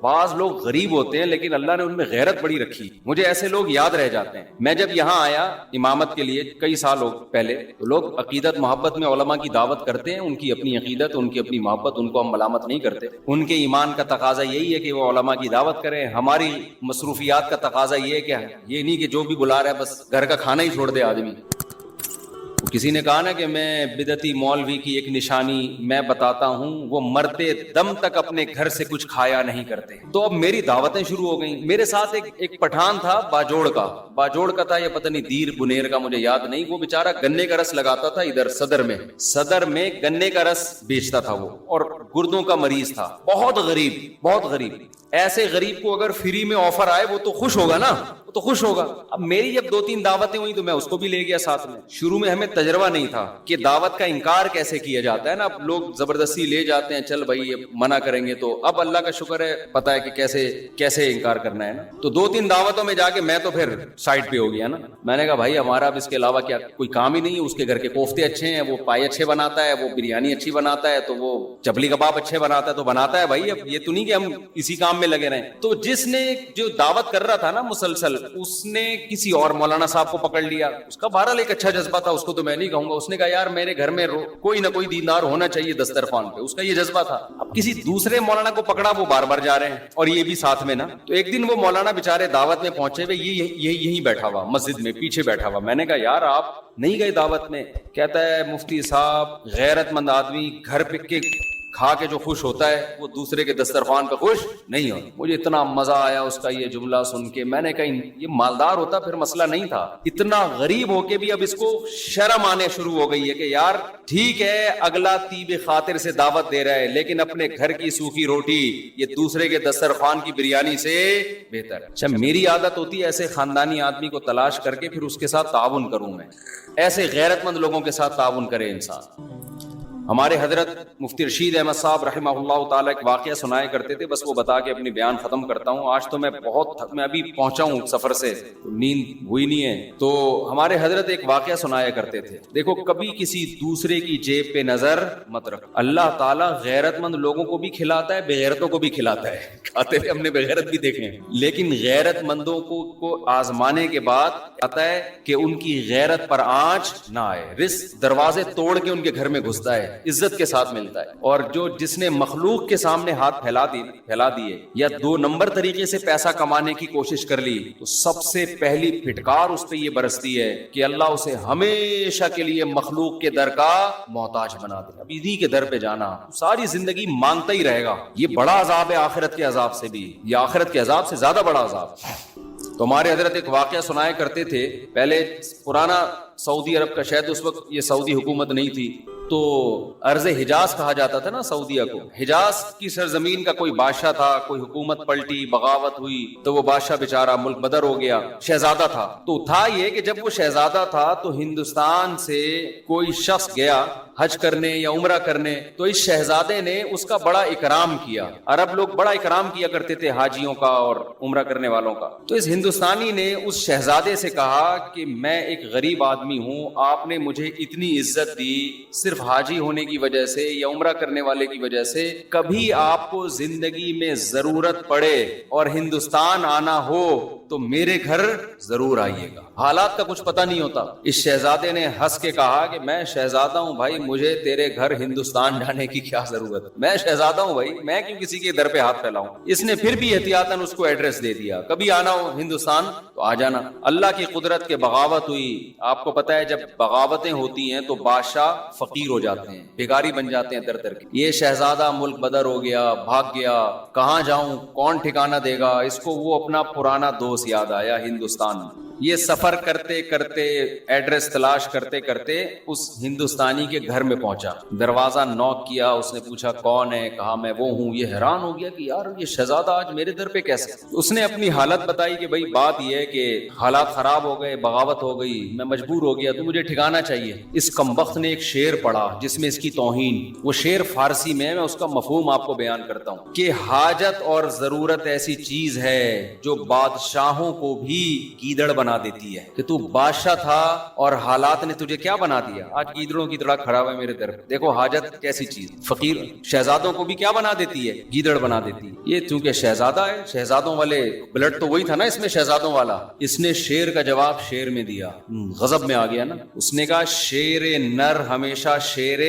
بعض لوگ غریب ہوتے ہیں لیکن اللہ نے ان میں غیرت بڑی رکھی. مجھے ایسے لوگ یاد رہ جاتے ہیں. میں جب یہاں آیا امامت کے لیے کئی سال پہلے, تو لوگ عقیدت محبت میں علماء کی دعوت کرتے ہیں, ان کی اپنی عقیدت, ان کی اپنی محبت, ان کو ہم ملامت نہیں کرتے. ان کے ایمان کا تقاضا یہی ہے کہ وہ علماء کی دعوت کریں. ہماری مصروفیات کا تقاضا یہ ہے کہ یہ نہیں کہ جو بھی بلا رہا ہے بس گھر کا کھانا ہی چھوڑ دے آدمی. کسی نے کہا نا کہ میں بدعتی مولوی کی ایک نشانی میں بتاتا ہوں, وہ مرتے دم تک اپنے گھر سے کچھ کھایا نہیں کرتے. تو اب میری دعوتیں شروع ہو گئیں. میرے ساتھ ایک پٹھان تھا باجوڑ کا تھا, یا پتہ نہیں دیر بنیر کا, مجھے یاد نہیں. وہ بیچارہ گنے کا رس لگاتا تھا ادھر صدر میں گنے کا رس بیچتا تھا وہ, اور گردوں کا مریض تھا, بہت غریب. ایسے غریب کو اگر فری میں آفر آئے وہ تو خوش ہوگا نا, وہ تو خوش ہوگا. اب میری جب 2-3 دعوتیں ہوئی تو میں اس کو بھی لے گیا ساتھ میں. شروع میں ہمیں تجربہ نہیں تھا کہ دعوت کا انکار کیسے کیا جاتا ہے نا. اب لوگ زبردستی لے جاتے ہیں, چل بھائی یہ منع کریں گے, تو اب اللہ کا شکر ہے پتہ ہے کہ کیسے انکار کرنا ہے نا. تو 2-3 دعوتوں میں جا کے میں تو پھر سائڈ پہ ہو گیا نا. میں نے کہا بھائی ہمارا اب اس کے علاوہ کیا کوئی کام ہی نہیں ہے. اس کے گھر کے کوفتے اچھے ہیں, وہ پائے اچھے بناتا ہے, وہ بریانی اچھی بناتا ہے, تو وہ چپلی کباب اچھے بناتا ہے, تو بناتا ہے بھائی. اب یہ تو نہیں کہ ہم اسی کام میں لگے رہیں. تو جس نے جو دعوت کر رہا تھا نا مسلسل, اس نے کسی اور مولانا صاحب کو پکڑ لیا. اس کا بہرحال ایک اچھا جذبہ تھا, اس کو تو میں نہیں کہوں گا. اس نے کہا یار میرے گھر میں کوئی نہ کوئی دیندار ہونا چاہیے دسترخوان پہ, اس کا یہ جذبہ تھا. اب کسی دوسرے مولانا کو پکڑا, وہ بار بار جا رہے ہیں اور یہ بھی ساتھ میں نا. تو ایک دن وہ مولانا بےچارے دعوت میں پہنچے ہوئے, یہیں بیٹھا ہوا مسجد میں پیچھے بیٹھا ہوا. میں نے کہا یار آپ نہیں گئے دعوت میں؟ کہتا ہے مفتی صاحب غیرت مند آدمی گھر پہ کے کھا کے جو خوش ہوتا ہے وہ دوسرے کے دسترخوان پہ خوش نہیں ہوتا. مجھے اتنا مزہ آیا اس کا یہ جملہ سن کے. میں نے کہا یہ مالدار ہوتا پھر مسئلہ نہیں تھا, اتنا غریب ہو کے بھی اب اس کو شرم آنے شروع ہو گئی ہے کہ یار ٹھیک ہے اگلا طیب خاطر سے دعوت دے رہا ہے, لیکن اپنے گھر کی سوکھی روٹی یہ دوسرے کے دسترخوان کی بریانی سے بہتر ہے. اچھا میری عادت ہوتی ہے ایسے خاندانی آدمی کو تلاش کر کے پھر اس کے ساتھ تعاون کروں میں. ایسے غیرت مند لوگوں کے ساتھ تعاون کرے انسان. ہمارے حضرت مفتی رشید احمد صاحب رحمہ اللہ تعالیٰ ایک واقعہ سنایا کرتے تھے, بس وہ بتا کے اپنی بیان ختم کرتا ہوں. آج تو میں ابھی پہنچا ہوں سفر سے, نیند ہوئی نہیں ہے. تو ہمارے حضرت ایک واقعہ سنایا کرتے تھے, دیکھو کبھی کسی دوسرے کی جیب پہ نظر مت رکھ. اللہ تعالیٰ غیرت مند لوگوں کو بھی کھلاتا ہے, بغیرتوں کو بھی کھلاتا ہے. کھاتے ہوئے ہم نے بغیرت بھی دیکھے ہیں, لیکن غیرت مندوں کو آزمانے کے بعد آتا ہے کہ ان کی غیرت پر آنچ نہ آئے. رزق دروازے توڑ کے ان کے گھر میں گھستا ہے, عزت کے ساتھ ملتا ہے. اور جس نے مخلوق کے سامنے ہاتھ پھیلا دیے یا 2 نمبر طریقے سے پیسہ کمانے کی کوشش کر لی, تو سب سے پہلی پھٹکار اس پہ یہ برستی ہے کہ اللہ اسے ہمیشہ کے لیے مخلوق کے در کا محتاج بنا دے. اب انہی کے در پہ جانا, ساری زندگی مانگتا ہی رہے گا. یہ بڑا عذاب ہے آخرت کے عذاب سے بھی, یہ آخرت کے عذاب سے زیادہ بڑا عذاب. تو ہمارے حضرت ایک واقعہ سنایا کرتے تھے. پہلے پرانا سعودی عرب کا, شاید اس وقت یہ سعودی حکومت نہیں تھی, تو ارض حجاز کہا جاتا تھا نا سعودیہ کو. حجاز کی سرزمین کا کوئی بادشاہ تھا, کوئی حکومت پلٹی, بغاوت ہوئی, تو وہ بادشاہ بیچارہ ملک بدر ہو گیا. شہزادہ تھا, تو تھا یہ کہ جب وہ شہزادہ تھا تو ہندوستان سے کوئی شخص گیا حج کرنے یا عمرہ کرنے, تو اس شہزادے نے اس کا بڑا اکرام کیا. عرب لوگ بڑا اکرام کیا کرتے تھے حاجیوں کا اور عمرہ کرنے والوں کا. تو اس ہندوستانی نے اس شہزادے سے کہا کہ میں ایک غریب آدمی ہوں, آپ نے مجھے اتنی عزت دی صرف حاجی ہونے کی وجہ سے یا عمرہ کرنے والے کی وجہ سے, کبھی آپ کو زندگی میں ضرورت پڑے اور ہندوستان آنا ہو تو میرے گھر ضرور آئیے گا. حالات کا کچھ پتہ نہیں ہوتا. اس شہزادے نے ہنس کے کہا کہ میں شہزادہ ہوں بھائی, مجھے تیرے گھر ہندوستان جانے کی کیا ضرورت, میں شہزادہ ہوں بھائی, میں کیوں کسی کے در پہ ہاتھ پھیلاؤں. اس نے پھر بھی احتیاطاً اس کو ایڈریس دے دیا, کبھی آنا ہو ہندوستان تو آ جانا. اللہ کی قدرت کے بغاوت ہوئی. آپ کو پتہ ہے جب بغاوتیں ہوتی ہیں تو بادشاہ فقیر ہو جاتے ہیں, بھکاری بن جاتے ہیں در در کے. یہ شہزادہ ملک بدر ہو گیا, بھاگ گیا, کہاں جاؤں, کون ٹھکانہ دے گا اس کو. وہ اپنا پرانا دوست یاد آیا ہندوستان میں. یہ سفر کرتے کرتے, ایڈریس تلاش کرتے کرتے اس ہندوستانی کے گھر میں پہنچا. دروازہ نوک کیا, اس نے پوچھا کون ہے, کہا میں وہ ہوں. یہ حیران ہو گیا کہ یار یہ شہزادہ آج میرے در پہ کیسے. اس نے اپنی حالت بتائی کہ بھائی بات یہ ہے کہ حالات خراب ہو گئے, بغاوت ہو گئی, میں مجبور ہو گیا, تو مجھے ٹھکانہ چاہیے. اس کمبخت نے ایک شعر پڑھا جس میں اس کی توہین. وہ شعر فارسی میں اس کا مفہوم آپ کو بیان کرتا ہوں کہ حاجت اور ضرورت ایسی چیز ہے جو بادشاہوں کو بھی گیدڑ بنا دیتی ہے کہ تو بادشاہ تھا اور حالات نے تجھے کیا بنا دیا. آج گیدڑوں کی طرح کھڑا ہوا ہے میرے در پہ. دیکھو حاجت کیسی چیز. فقیر شہزادوں کو بھی کیا بنا دیتی ہے؟ گیدڑ بنا دیتی ہے. یہ چونکہ شہزادہ ہے, شہزادوں والے بلڈ تو وہی تھا نا اس میں, شہزادوں والا. اس نے شیر کا جواب شیر میں دیا, غضب میں آ گیا نا. اس نے کہا شیر نر ہمیشہ شیر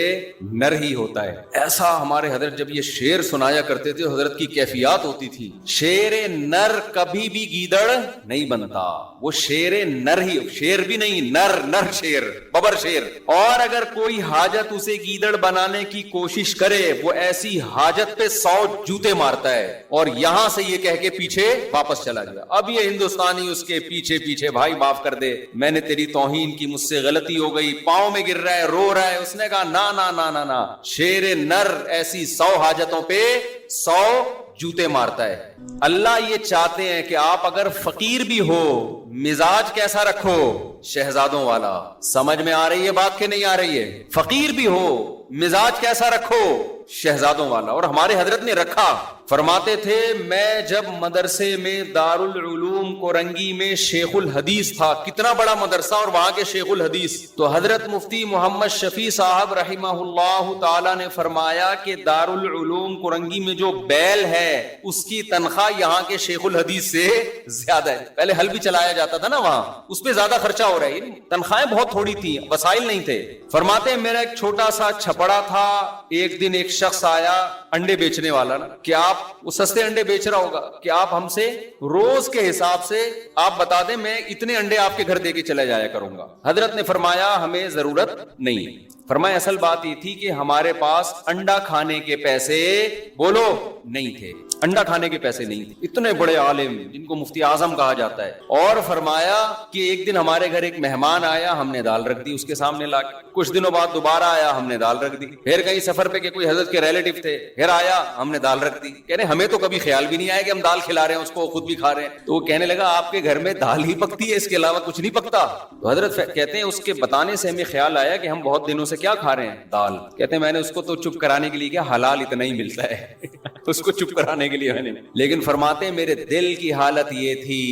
نر ہی ہوتا ہے. ایسا ہمارے حضرت جب یہ شیر سنایا کرتے تھے, حضرت کی کیفیات ہوتی تھی. شیر نر کبھی بھی گیدڑ نہیں بنتا, وہ شیر نر ہی, شیر بھی نہیں, نر نر شیر, ببر شیر. اور اگر کوئی حاجت اسے گیدڑ بنانے کی کوشش کرے, وہ ایسی حاجت پہ 100 جوتے مارتا ہے اور یہاں سے یہ کہہ کے پیچھے واپس چلا گیا. اب یہ ہندوستانی اس کے پیچھے پیچھے, بھائی معاف کر دے, میں نے تیری توہین کی, مجھ سے غلطی ہو گئی, پاؤں میں گر رہا ہے, رو رہا ہے. اس نے کہا نا نا نا نا نا, شیر نر ایسی 100 حاجتوں پہ 100 جوتے مارتا ہے. اللہ یہ چاہتے ہیں کہ آپ اگر فقیر بھی ہو, مزاج کیسا رکھو؟ شہزادوں والا. سمجھ میں آ رہی ہے بات کہ نہیں آ رہی ہے؟ فقیر بھی ہو, مزاج کیسا رکھو؟ شہزادوں والا. اور ہمارے حضرت نے رکھا. فرماتے تھے میں جب مدرسے میں دارالعلوم کورنگی میں شیخ الحدیث تھا, کتنا بڑا مدرسہ اور وہاں کے شیخ الحدیث, تو حضرت مفتی محمد شفیع صاحب رحمہ اللہ تعالی نے فرمایا کہ دارالعلوم کورنگی میں جو بیل ہے اس کی تنخواہ یہاں کے شیخ الحدیث سے زیادہ ہے. پہلے حل بھی چلایا جاتا تھا نا وہاں, اس پہ زیادہ خرچہ ہو رہا ہے. تنخواہیں بہت تھوڑی تھی, وسائل نہیں تھے. فرماتے ہیں میرا ایک چھوٹا سا چھپڑا تھا. ایک دن ایک شخص آیا, انڈے بیچنے والا نا, کہ آپ وہ سستے انڈے بیچ رہا ہوگا, کہ آپ ہم سے روز کے حساب سے آپ بتا دیں, میں اتنے انڈے آپ کے گھر دے کے چلا جایا کروں گا. حضرت نے فرمایا ہمیں ضرورت نہیں. فرمایا اصل بات یہ تھی کہ ہمارے پاس انڈا کھانے کے پیسے بولو نہیں تھے, انڈا کھانے کے پیسے نہیں تھے. اتنے بڑے عالم جن کو مفتی اعظم کہا جاتا ہے. اور فرمایا کہ ایک دن ہمارے گھر ایک مہمان آیا, ہم نے دال رکھ دی اس کے سامنے لا کے. کچھ دنوں بعد دوبارہ آیا, ہم نے دال رکھ دی. پھر کہیں سفر پہ کہ کوئی حضرت کے ریلیٹو تھے, پھر آیا, ہم نے دال رکھ دی. کہنے ہمیں تو کبھی خیال بھی نہیں آیا کہ ہم دال کھلا رہے ہیں اس کو, خود بھی کھا رہے ہیں. تو وہ کہنے لگا آپ کے گھر میں دال ہی پکتی ہے, اس کے علاوہ کچھ نہیں پکتا؟ تو حضرت کہتے ہیں اس کے بتانے سے ہمیں خیال آیا کہ ہم بہت دنوں سے کیا کھا رہے ہیں, دال. کہتے ہیں میں نے اس کو تو چپ کرانے کے لیے کیا, حلال اتنا ہی ملتا ہے اس کو چپ کرانے کے لیے میں نے. لیکن فرماتے ہیں میرے دل کی حالت یہ تھی,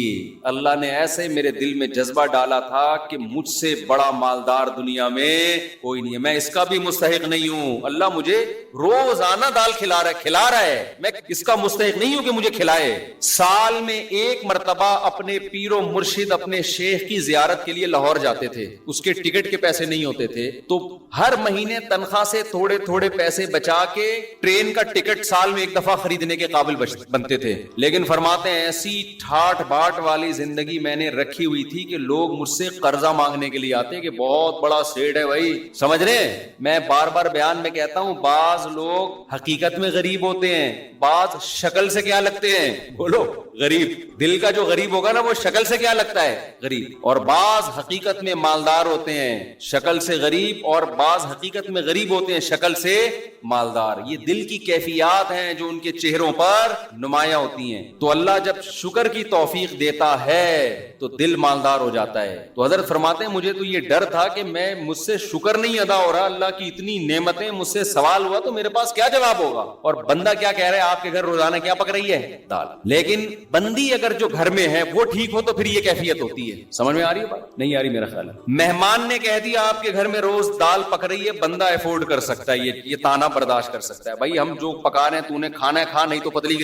اللہ نے ایسے میرے دل میں جذبہ ڈالا تھا کہ مجھ سے بڑا مالدار دنیا میں کوئی نہیں ہے, میں اس کا بھی مستحق نہیں ہوں. اللہ مجھے روزانہ دال کھلا رہا ہے, میں اس کا مستحق نہیں ہوں کہ مجھے کھلائے. سال میں ایک مرتبہ اپنے پیر و مرشد اپنے شیخ کی زیارت کے لیے لاہور جاتے تھے. اس کے ٹکٹ کے پیسے نہیں ہوتے تھے, تو ہر مہینے تنخواہ سے تھوڑے تھوڑے پیسے بچا کے ٹرین کا ٹکٹ سال میں ایک دفعہ خریدنے کے قابل بنتے تھے. لیکن فرماتے ہیں ایسی ٹھاٹ باٹ والی زندگی میں نے رکھی ہوئی تھی کہ لوگ مجھ سے قرضہ مانگنے کے لیے آتے کہ بہت بڑا سیٹ ہے بھائی, سمجھ رہے ہیں. میں بار بار بیان میں کہتا ہوں, بعض لوگ حقیقت میں غریب ہوتے ہیں, بعض شکل سے کیا لگتے ہیں, بولو غریب. دل کا جو غریب ہوگا نا وہ شکل سے کیا لگتا ہے, غریب. اور بعض حقیقت میں مالدار ہوتے ہیں, شکل سے غریب, اور بعض حقیقت میں غریب ہوتے ہیں, شکل سے مالدار. یہ دل کی کیفیات ہیں جو ان کے چہروں پر نمایاں ہوتی ہیں. تو اللہ جب شکر کی توفیق دیتا ہے تو دل مالدار ہو جاتا ہے. تو حضرت فرماتے ہیں مجھے تو یہ ڈر تھا کہ میں مجھ سے شکر نہیں ادا ہو رہا, اللہ کی اتنی نعمتیں, مجھ سے سوال ہوا تو میرے پاس کیا جواب ہوگا. اور بندہ کیا کہہ رہا ہے, آپ کے گھر روزانہ کیا پک رہی ہے, دال. لیکن بندی اگر جو گھر میں ہے وہ ٹھیک ہو تو پھر یہ کیفیت ہوتی ہے. سمجھ میں آ رہی ہے بات؟ نہیں آ رہی میرا خیال ہے. مہمان نے کہہ دیا آپ کے گھر میں روز دال پک رہی ہے, بندہ افورڈ کر سکتا ہے, یہ تانا برداشت کر سکتا ہے, بھائی ہم جو پکا رہے ہیں تو نے کھانا ہے کھا, نہیں تو پتلی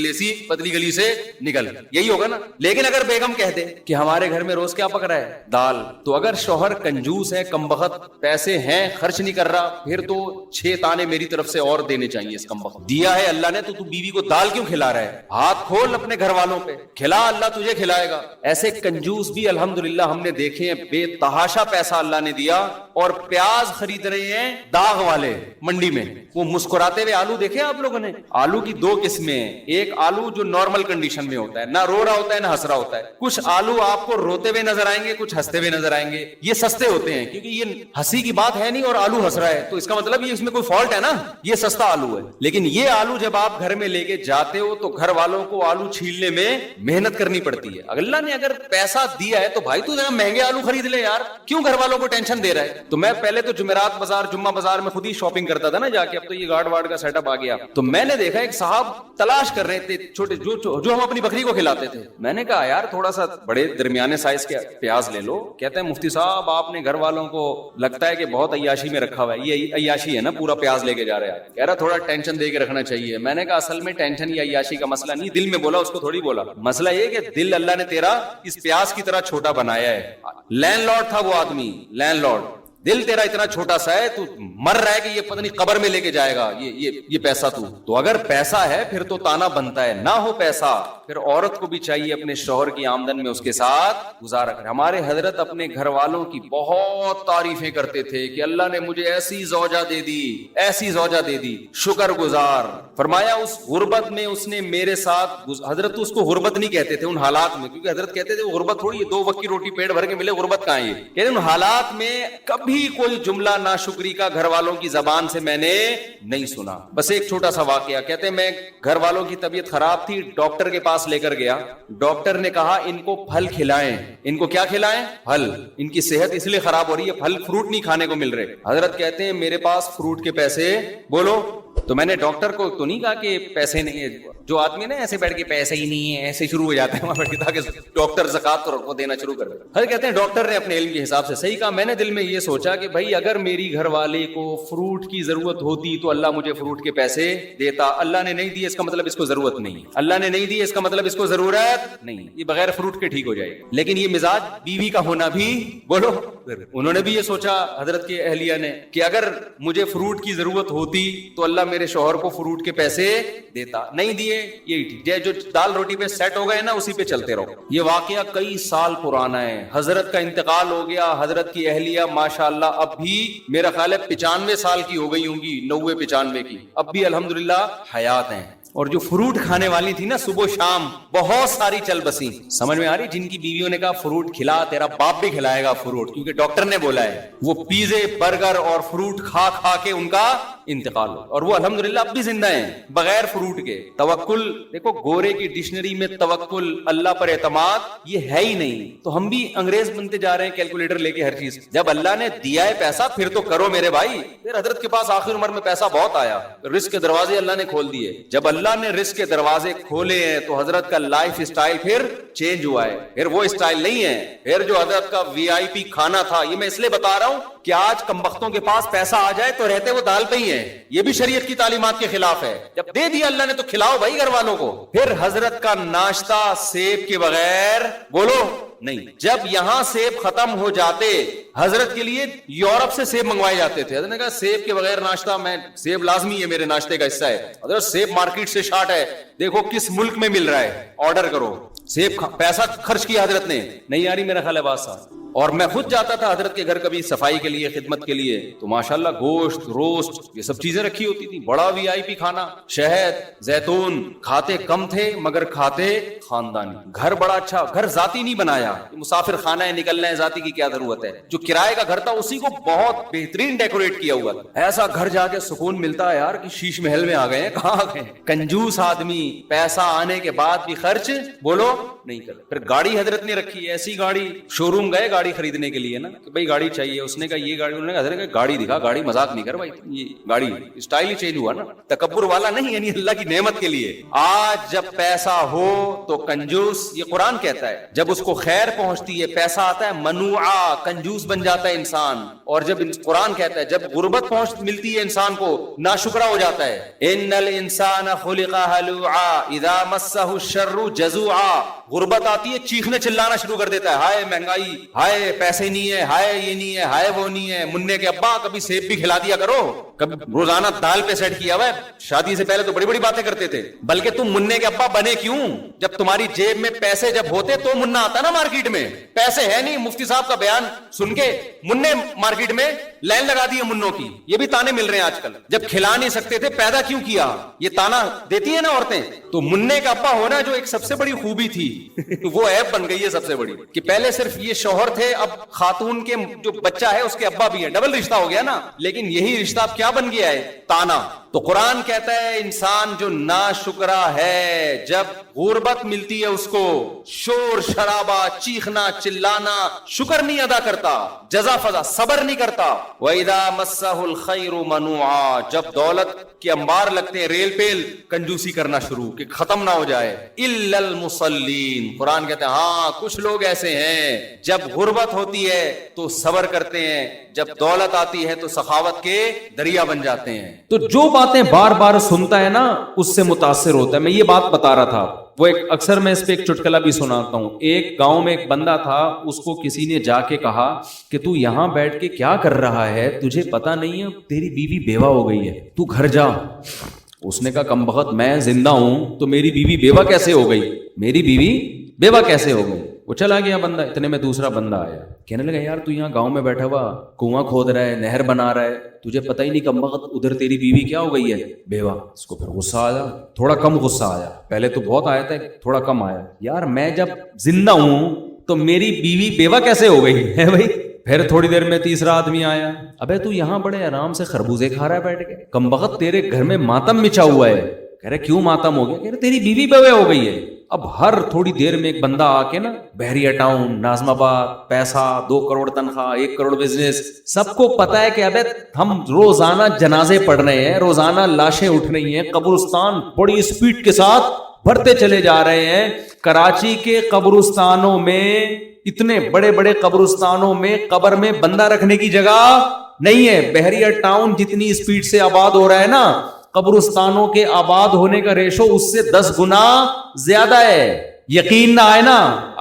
گلی سے نکل, یہی ہوگا نا. لیکن اگر بیگم کہہ دے کہ ہمارے گھر میں روز کیا پک رہا ہے, دال, تو اگر شوہر کنجوس ہے, کمبخت, پیسے ہیں خرچ نہیں کر رہا, پھر تو 6 تانے میری طرف سے اور دینے چاہیے. اس کمبخت دیا ہے اللہ نے تو بیوی کو دال کیوں کھلا رہا ہے, ہاتھ کھول اپنے گھر والوں پہ, کھلا, اللہ تجھے کھلائے گا. ایسے کنجوس بھی الحمدللہ ہم نے دیکھے ہیں, بے تحاشا پیسہ اللہ نے دیا, اور پیاز خرید رہے ہیں داغ والے منڈی میں, وہ مسکراتے ہوئے آلو دیکھے آپ لوگوں نے. آلو کی 2 قسمیں ہیں, ایک آلو جو نارمل کنڈیشن میں ہوتا ہے, نہ رو رہا ہوتا ہے نہ ہنس رہا ہوتا ہے. کچھ آلو آپ کو روتے ہوئے نظر آئیں گے, کچھ ہنستے ہوئے نظر آئیں گے. یہ سستے ہوتے ہیں کیونکہ یہ ہنسی کی بات ہے نہیں اور آلو ہنس رہا ہے, تو اس کا مطلب یہ اس میں کوئی فالٹ ہے نا, یہ سستا آلو ہے. لیکن یہ آلو جب آپ گھر میں لے کے جاتے ہو تو گھر والوں کو آلو چھیلنے میں محنت کرنی پڑتی ہے. اللہ نے اگر پیسہ دیا ہے تو بھائی تو ذرا مہنگے آلو خرید لے یار, کیوں گھر والوں کو ٹینشن دے رہا ہے. تو میں پہلے تو جمعرات بازار جمعہ بازار میں خود ہی شاپنگ کرتا تھا نا جا کے, اب تو یہ گارڈ وارڈ کا سیٹ اپ آ گیا. تو میں نے دیکھا ایک صاحب تلاش کر رہے تھے چھوٹے جو ہم اپنی بکری کو کھلاتے تھے. میں نے کہا یار تھوڑا سا بڑے درمیانے سائز کے پیاز لے لو. کہتے ہیں مفتی صاحب آپ نے گھر والوں کو لگتا ہے کہ بہت عیاشی میں رکھا ہوا ہے, یہ عیاشی ہے نا, پورا پیاز لے کے جا رہے ہیں. کہہ رہا تھوڑا ٹینشن دے کے رکھنا چاہیے. میں نے کہا اصل میں ٹینشن یا عیاشی کا مسئلہ نہیں, دل میں بولا, اس کو تھوڑی بولا. مسئلہ یہ کہ دل اللہ نے تیرا اس پیاز کی طرح چھوٹا بنایا ہے. لینڈ لارڈ تھا وہ آدمی, لینڈ لارڈ, دل تیرا اتنا چھوٹا سا ہے, تو مر رہا ہے کہ یہ پتہ نہیں قبر میں لے کے جائے گا یہ پیسہ. تو اگر پیسہ ہے پھر تو تانا بنتا ہے, نہ ہو پیسہ پھر عورت کو بھی چاہیے اپنے شوہر کی آمدن میں اس کے ساتھ گزارا کرے. ہمارے حضرت اپنے گھر والوں کی بہت تعریفیں کرتے تھے کہ اللہ نے مجھے ایسی زوجہ دے دی, ایسی زوجہ دے دی, شکر گزار. فرمایا اس غربت میں اس نے میرے ساتھ, حضرت اس کو غربت نہیں کہتے تھے ان حالات میں, کیونکہ حضرت کہتے تھے وہ غربت تھوڑی ہے, 2 وقت کی روٹی پیٹ بھر کے ملے, غربت کہاں ہے. کہتے ان حالات میں کبھی کوئی جملہ ناشکری کا گھر والوں کی زبان سے میں نے نہیں سنا. بس ایک چھوٹا سا واقعہ, کہتے ہیں میں گھر والوں کی طبیعت خراب تھی, ڈاکٹر کے پاس لے کر گیا. ڈاکٹر نے کہا ان کو پھل کھلائیں. ان کو کیا کھلائیں؟ پھل. ان کی صحت اس لیے خراب ہو رہی ہے, پھل فروٹ نہیں کھانے کو مل رہے. حضرت کہتے ہیں میرے پاس فروٹ کے پیسے, بولو. تو میں نے ڈاکٹر کو تو نہیں کہا کہ پیسے نہیں ہے, جو آدمی نا ایسے بیٹھ کے پیسے ہی نہیں ہے ایسے شروع ہو جاتے ہیں وہاں بیٹھ کے, تاکہ ڈاکٹر زکات کو دینا شروع کر دے. ہر کہتے ہیں ڈاکٹر نے اپنے علم کے حساب سے صحیح کہا. میں نے دل میں یہ سوچا کہ بھائی اگر میری گھر والے کو فروٹ کی ضرورت ہوتی تو اللہ مجھے فروٹ کے پیسے دیتا. اللہ نے نہیں دیے اس کا مطلب اس کو ضرورت نہیں, اللہ نے نہیں دیے اس کا مطلب اس کو ضرورت نہیں, یہ بغیر فروٹ کے ٹھیک ہو جائے گا. لیکن یہ مزاج بیوی کا ہونا بھی, بولو, انہوں نے بھی یہ سوچا حضرت کے اہلیہ نے کہ اگر مجھے فروٹ کی ضرورت ہوتی تو اللہ میرے شوہر کو فروٹ کے پیسے دیتا. نہیں دیے, یہی ٹھیک ہے, جو دال روٹی پہ سیٹ ہو گئے نا اسی پہ چلتے رہو. یہ واقعہ کئی سال پرانا ہے, حضرت کا انتقال ہو گیا. حضرت کی اہلیہ ماشاءاللہ اب بھی میرا خیال ہے 95 سال کی ہو گئی ہوں گی, 90-95 کی, اب بھی الحمدللہ حیات ہیں. اور جو فروٹ کھانے والی تھی نا صبح شام بہت ساری چل بسی. سمجھ میں آ رہی, جن کی بیویوں نے کہا فروٹ کھلا, تیرا باپ بھی کھلائے گا فروٹ, کیونکہ ڈاکٹر نے بولا ہے, وہ پیزے برگر اور فروٹ کھا کھا کے ان کا انتقال ہو, اور وہ الحمدللہ اب بھی زندہ ہیں بغیر فروٹ کے. توکل دیکھو, گورے کی ڈکشنری میں توکل, اللہ پر اعتماد, یہ ہے ہی نہیں. تو ہم بھی انگریز بنتے جا رہے ہیں, کیلکولیٹر لے کے ہر چیز. جب اللہ نے دیا ہے پیسہ پھر تو کرو میرے بھائی. پھر حضرت کے پاس آخر عمر میں پیسہ بہت آیا, رزق کے دروازے اللہ نے کھول دیے. جب اللہ نے رزق کے دروازے کھولے ہیں تو حضرت کا لائف اسٹائل پھر چینج ہوا ہے. پھر وہ اسٹائل نہیں ہے, پھر جو حضرت کا VIP کھانا تھا. یہ میں اس لیے بتا رہا ہوں کہ آج کم بختوں کے پاس پیسہ آ جائے تو رہتے وہ دال پہ ہی ہیں. یہ بھی شریعت کی تعلیمات کے خلاف ہے. جب دے دیا اللہ نے تو کھلاؤ بھائی گھر والوں کو. پھر حضرت کا ناشتہ سیب کے بغیر, بولو, نہیں. جب یہاں سیب ختم ہو جاتے, حضرت کے لیے یورپ سے سیب منگوائے جاتے تھے. حضرت نے کہا سیب کے بغیر ناشتہ, میں سیب لازمی ہے, میرے ناشتے کا حصہ ہے. حضرت سیب مارکیٹ سے شارٹ ہے, دیکھو کس ملک میں مل رہا ہے, آرڈر کرو. سیب پیسہ خرچ کیا حضرت نے, نہیں آ رہی میرا خیال ہے بات صاحب. اور میں خود جاتا تھا حضرت کے گھر کبھی صفائی کے لیے, خدمت کے لیے, تو ماشاءاللہ گوشت, روسٹ, یہ سب چیزیں رکھی ہوتی تھی. بڑا VIP کھانا, شہد, زیتون. کھاتے کم تھے مگر کھاتے خاندانی. گھر بڑا اچھا, گھر ذاتی نہیں بنایا, مسافر خانہ ہے, نکلنا ہے, ذاتی کی کیا ضرورت ہے. جو کرائے کا گھر تھا اسی کو بہت بہترین ڈیکوریٹ کیا ہوا تھا. ایسا گھر جا کے سکون ملتا ہے یار کہ شیش محل میں آ گئے ہیں. کہاں آ گئے, کنجوس آدمی, پیسہ آنے کے بعد بھی خرچ, بولو, نہیں کرے. پھر گاڑی حضرت نے رکھی, ایسی گاڑی, شو روم گئے گاڑی خریدنے کے لیے نا, کہ بھائی گاڑی چاہیے. اس نے کہا یہ گاڑی, انہوں نے کہا حضرت گاڑی دکھا. گاڑی مذاق نہیں کر بھائی, یہ گاڑی اسٹائل ہی چینج ہوا نا, تکبر والا نہیں, یعنی اللہ کی نعمت کے لیے. آج جب پیسہ ہو تو کنجوس, یہ قرآن کہتا ہے, جب اس کو خیر پہنچتی ہے, پیسہ آتا ہے, منوعا, کنجوس بن جاتا ہے انسان. اور جب قرآن کہتا ہے جب غربت پہنچ ملتی ہے انسان کو, ناشکرا ہو جاتا ہے. ان الانسان خلق ہلوعا اذا مسہ الشر جزوعا. غربت آتی ہے, چیخنے چلانا شروع کر دیتا ہے, ہائے مہنگائی, ہائے پیسے نہیں ہے, ہائے یہ نہیں ہے, ہائے وہ نہیں ہے. منع کے ابا کبھی سیب بھی کھلا دیا کرو, کبھی روزانہ دال پہ سیٹ کیا ہوا ہے. شادی سے پہلے تو بڑی بڑی باتیں کرتے تھے, بلکہ تم منع کے ابا بنے کیوں؟ جب تمہاری جیب میں پیسے جب ہوتے تو منع آتا نا مارکیٹ میں. پیسے ہے نہیں, مفتی صاحب کا بیان سن کے منع مارکیٹ میں لائن لگا دی ہے منوں کی. یہ بھی تانے مل رہے ہیں آج کل. جب کھلا نہیں سکتے تھے پیدا کیوں کیا, یہ تانا دیتی ہے نا عورتیں. تو منع کا ابا ہونا جو ایک سب سے بڑی خوبی تھی وہ عیب بن گئی ہے سب سے بڑی, کہ پہلے صرف یہ شوہر تھے, اب خاتون کے جو بچہ ہے اس کے ابا بھی ہے, ڈبل رشتہ ہو گیا نا. لیکن یہی رشتہ اب کیا بن گیا ہے, تانا. تو قرآن کہتا ہے انسان جو ناشکرا ہے، جب غربت ملتی ہے اس کو، شور شرابہ، چیخنا چلانا، شکر نہیں ادا کرتا، جزا فضا صبر نہیں کرتا۔ وَإِذَا مَسَّهُ الْخَيْرُ مَنُوعًا، جب دولت کے انبار لگتے ہیں، ریل پیل، کنجوسی کرنا شروع کہ ختم نہ ہو جائے۔ إِلَّا الْمُصَلِّينَ، قرآن کہتے ہیں ہاں کچھ لوگ ایسے ہیں جب غربت ہوتی ہے تو صبر کرتے ہیں، جب دولت آتی ہے تو سخاوت کے دریا بن جاتے ہیں۔ تو جو باتیں بار بار سنتا ہے نا اس سے متاثر ہوتا ہے۔ میں یہ بات بتا رہا تھا، وہ ایک اکثر میں اس پہ ایک چٹکلا بھی سناتا ہوں۔ ایک گاؤں میں ایک بندہ تھا، اس کو کسی نے جا کے کہا کہ تو یہاں بیٹھ کے کیا کر رہا ہے، تجھے پتا نہیں ہے تیری بیوی بیوہ ہو گئی ہے، تو گھر جا۔ اس نے کہا کم بخت میں زندہ ہوں تو میری بیوی بیوہ کیسے ہو گئی، میری بیوی بیوہ کیسے ہو گئی؟ وہ چلا گیا بندہ، اتنے میں دوسرا بندہ آیا، کہنے لگا یار تو یہاں گاؤں میں بیٹھا ہوا کنواں کھود رہا ہے، نہر بنا رہا ہے، تجھے پتہ ہی نہیں کم بخت ادھر تیری بیوی کیا ہو گئی ہے، بیوہ۔ اس کو پھر غصہ آیا، تھوڑا کم غصہ آیا، پہلے تو بہت آیا تھا، تھوڑا کم آیا، یار میں جب زندہ ہوں تو میری بیوی بیوہ کیسے ہو گئی ہے بھائی؟ پھر تھوڑی دیر میں تیسرا آدمی آیا، ابے تو یہاں بڑے آرام سے خربوزے کھا رہا ہے بیٹھ کے، کم بخت تیرے گھر میں ماتم مچا ہوا ہے۔ کہہ رہے کیوں ماتم ہو گیا؟ کہہ رہے تیری بیوی بیوہ ہو گئی ہے۔ اب ہر تھوڑی دیر میں ایک بندہ آ کے نا، بحریہ ٹاؤن، ناظم آباد، پیسہ، 2 کروڑ تنخواہ، 1 کروڑ بزنس، سب کو پتا ہے کہ ابے ہم روزانہ جنازے پڑھ رہے ہیں، روزانہ لاشیں اٹھ رہی ہیں، قبرستان بڑی اسپیڈ کے ساتھ بھرتے چلے جا رہے ہیں۔ کراچی کے قبرستانوں میں، اتنے بڑے بڑے قبرستانوں میں قبر میں بندہ رکھنے کی جگہ نہیں ہے۔ بحریہ ٹاؤن جتنی اسپیڈ سے آباد ہو رہا ہے نا، قبرستانوں کے آباد ہونے کا ریشو اس سے 10 گنا زیادہ ہے۔ یقین نہ آئے نا،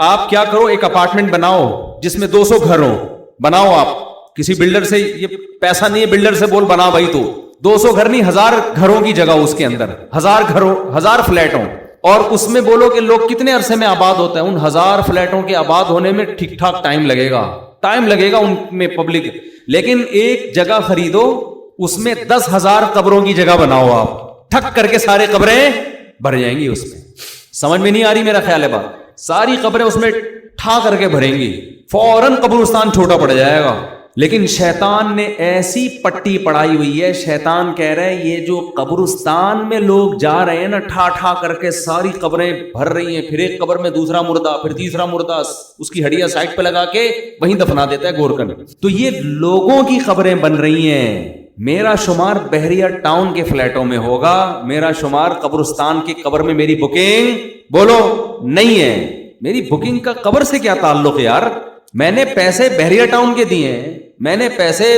آپ کیا کرو، ایک اپارٹمنٹ بناؤ جس میں 200 گھر ہوں، بناؤ آپ، کسی بلڈر سے، یہ پیسہ نہیں ہے بلڈر سے بول بنا بھائی، تو 200 گھر نہیں، 1000 گھروں کی جگہ اس کے اندر، 1000 گھروں، 1000 فلیٹ ہوں، اور اس میں بولو کہ لوگ کتنے عرصے میں آباد ہوتا ہے۔ ان 1000 فلیٹوں کے آباد ہونے میں ٹھیک ٹھاک ٹائم لگے گا ان میں پبلک، لیکن ایک جگہ خریدو، اس میں 10,000 قبروں کی جگہ بناؤ، آپ ٹھک کر کے سارے قبریں بھر جائیں گی اس میں۔ سمجھ میں نہیں آ رہی میرا خیال ہے بات؟ ساری قبریں اس میں ٹھا کر کے بھریں گی، فوراً قبرستان چھوٹا پڑ جائے گا۔ لیکن شیطان نے ایسی پٹی پڑائی ہوئی ہے، شیطان کہہ رہے ہیں یہ جو قبرستان میں لوگ جا رہے ہیں نا، ٹھا ٹھا کر کے ساری قبریں بھر رہی ہیں، پھر ایک قبر میں دوسرا مردہ، پھر تیسرا مردہ، اس کی ہڈیاں سائڈ پہ لگا کے وہیں دفنا دیتا ہے گورکن۔ تو یہ لوگوں کی قبریں بن رہی ہیں۔ میرا شمار بحریہ ٹاؤن کے فلیٹوں میں ہوگا، میرا شمار قبرستان کی قبر میں میری بکنگ بولو نہیں ہے۔ میری بکنگ کا قبر سے کیا تعلق ہے یار؟ میں نے پیسے بحریہ ٹاؤن کے دیے ہیں، میں نے پیسے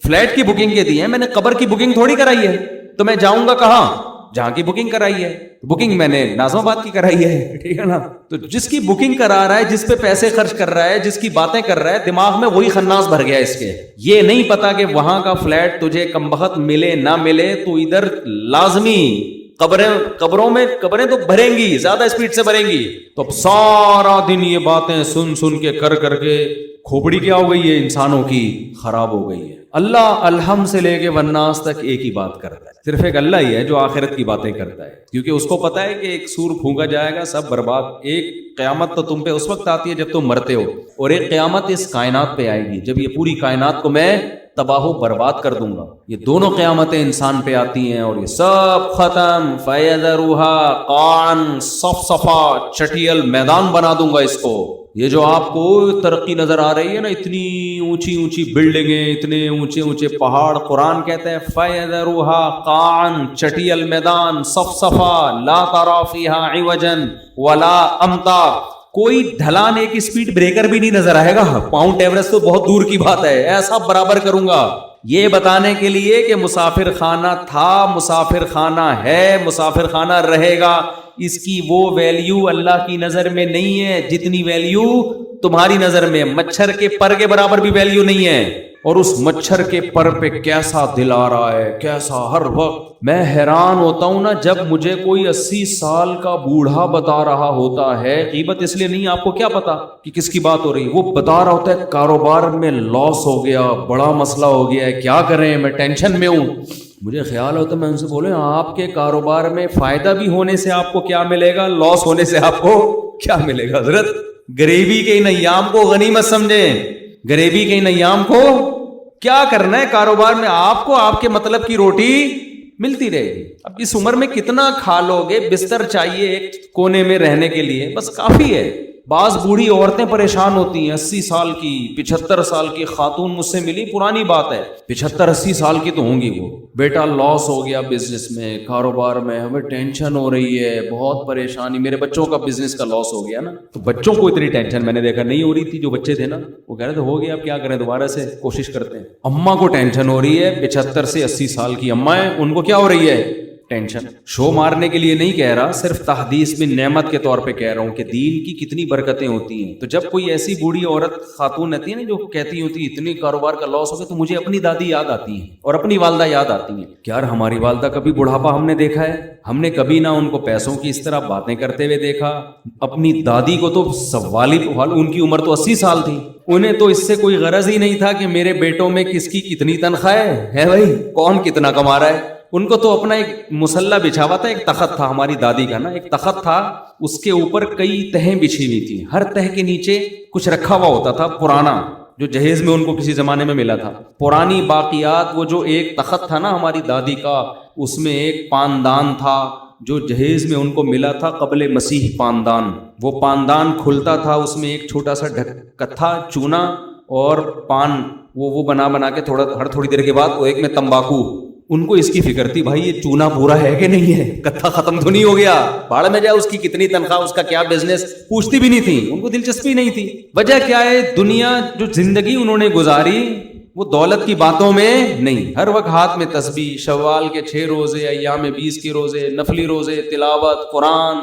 فلیٹ کی بکنگ کے دیے ہیں، میں نے قبر کی بکنگ تھوڑی کرائی ہے۔ تو میں جاؤں گا کہاں؟ جہاں کی بکنگ کرائی ہے۔ بکنگ میں نے ناظم آباد کی کرائی ہے، ٹھیک ہے نا؟ تو جس کی بکنگ کرا رہا ہے، جس پہ پیسے خرچ کر رہا ہے، جس کی باتیں کر رہا ہے، دماغ میں وہی خناس بھر گیا اس کے۔ یہ نہیں پتا کہ وہاں کا فلیٹ تجھے کم بخت ملے نہ ملے، تو ادھر لازمی قبروں میں قبریں تو بھریں گی، زیادہ اسپیڈ سے بھریں گی۔ تو اب سارا دن یہ باتیں سن سن کے کر کے کھوپڑی کیا ہو گئی ہے انسانوں کی؟ خراب ہو گئی ہے۔ اللہ الحم سے لے کے والناس تک ایک ہی بات کرتا ہے، صرف ایک اللہ ہی ہے جو آخرت کی باتیں کرتا ہے، کیونکہ اس کو پتا ہے کہ ایک سور پھونکا جائے گا، سب برباد۔ ایک قیامت تو تم پہ اس وقت آتی ہے جب تم مرتے ہو، اور ایک قیامت اس کائنات پہ آئے گی جب یہ پوری کائنات کو میں تباہ و برباد کر دوں گا۔ یہ دونوں قیامتیں انسان پہ آتی ہیں اور یہ سب ختم، فَيَذَرُهَا قَاعًا صَفْصَفًا، چٹیل میدان بنا دوں گا اس کو۔ یہ جو آپ کو ترقی نظر آ رہی ہے نا، اتنی اونچی اونچی بلڈنگیں، اتنے اونچے اونچے پہاڑ، قرآن کہتا ہے فَيَذَرُهَا قَاعًا، چٹیل میدان، صَفْصَفًا، لَا تَرَىٰ فِيهَا عِوَجًا وَلَا أَمْتًا، کوئی ڈھلان، ایک اسپیڈ بریکر بھی نہیں نظر آئے گا۔ ماؤنٹ ایوریسٹ تو بہت دور کی بات ہے، ایسا برابر کروں گا، یہ بتانے کے لیے کہ مسافر خانہ تھا، مسافر خانہ ہے، مسافر خانہ رہے گا۔ اس کی وہ ویلیو اللہ کی نظر میں نہیں ہے جتنی ویلیو تمہاری نظر میں۔ مچھر کے پر کے برابر بھی ویلیو نہیں ہے، اور اس مچھر کے پر پہ کیسا دل آ رہا ہے، کیسا ہر وقت میں حیران ہوتا ہوں نا جب مجھے کوئی 80 سال کا بوڑھا بتا رہا ہوتا ہے، غیبت اس لیے نہیں، آپ کو کیا پتا کہ کس کی بات ہو رہی، وہ بتا رہا ہوتا ہے کاروبار میں لاس ہو گیا، بڑا مسئلہ ہو گیا ہے، کیا کریں، میں ٹینشن میں ہوں۔ مجھے خیال ہوتا ہے میں ان سے بولے آپ کے کاروبار میں فائدہ بھی ہونے سے آپ کو کیا ملے گا، لاس ہونے سے آپ کو کیا ملے گا؟ حضرت غریبی کے ان ایام کو غنیمت سمجھیں، غریبی کے ان ایام کو کیا کرنا ہے کاروبار میں، آپ کو آپ کے مطلب کی روٹی ملتی رہے گی. اب اس عمر میں کتنا کھا لو گے؟ بستر چاہیے ایک کونے میں رہنے کے لیے، بس کافی ہے. بعض بوڑھی عورتیں پریشان ہوتی ہیں، 80 سال کی 75 سال کی خاتون مجھ سے ملی، پرانی بات ہے، 75-80 سال کی تو ہوں گی وہ. بیٹا لاس ہو گیا بزنس میں، کاروبار میں، ہمیں ٹینشن ہو رہی ہے، بہت پریشانی، میرے بچوں کا بزنس کا لاس ہو گیا نا. تو بچوں کو اتنی ٹینشن میں نے دیکھا نہیں ہو رہی تھی. جو بچے تھے نا وہ کہہ رہے تھے ہو گیا، اب کیا کریں، دوبارہ سے کوشش کرتے ہیں. اماں کو ٹینشن ہو رہی ہے، 75 سے 80 سال کی اماں ہیں، ان کو کیا ہو رہی ہے؟ ٹینشن. شو مارنے کے لیے نہیں کہہ رہا، صرف تحدیث میں نعمت کے طور پہ کہہ رہا ہوں کہ دین کی کتنی برکتیں ہوتی ہیں. تو جب کوئی ایسی بوڑھی عورت خاتون رہتی ہے نا جو کہتی ہوتی ہے اتنی کاروبار کا لاس ہو گیا، تو مجھے اپنی دادی یاد آتی ہیں اور اپنی والدہ یاد آتی ہیں کہ یار ہماری والدہ کبھی بڑھاپا ہم نے دیکھا ہے، ہم نے کبھی نہ ان کو پیسوں کی اس طرح باتیں کرتے ہوئے دیکھا. اپنی دادی کو تو سوالی، ان کی عمر تو 80 سال تھی، انہیں تو اس سے کوئی غرض ہی نہیں تھا کہ میرے بیٹوں میں کس کی کتنی تنخواہ ہے بھائی، کون کتنا کما رہا ہے. ان کو تو اپنا ایک مسلح بچھا ہوا تھا، ایک تخت تھا ہماری دادی کا نا، ایک تخت تھا، اس کے اوپر کئی تہیں بچھی ہوئی تھی، ہر تہ کے نیچے کچھ رکھا ہوا ہوتا تھا پرانا، جو جہیز میں ان کو کسی زمانے میں ملا تھا، پرانی باقیات. وہ جو ایک تخت تھا نا ہماری دادی کا، اس میں ایک پاندان تھا جو جہیز میں ان کو ملا تھا قبل مسیح پاندان. وہ پاندان کھلتا تھا، اس میں ایک چھوٹا سا ڈھکت تھا، چونا اور پان، وہ بنا کے ہر تھوڑی دیر کے بعد وہ ایک میں تمباکو. ان کو اس کی فکر تھی بھائی یہ چونا پورا ہے کہ نہیں ہے، کتھا ختم تو نہیں ہو گیا، باڑ میں جائے اس کی کتنی تنخواہ، اس کا کیا بزنس، پوچھتی بھی نہیں تھی، ان کو دلچسپی نہیں تھی. وجہ کیا ہے؟ دنیا جو زندگی انہوں نے گزاری وہ دولت کی باتوں میں نہیں، ہر وقت ہاتھ میں تسبیح، شوال کے 6 روزے، ایام 20 کے روزے، نفلی روزے، تلاوت قرآن،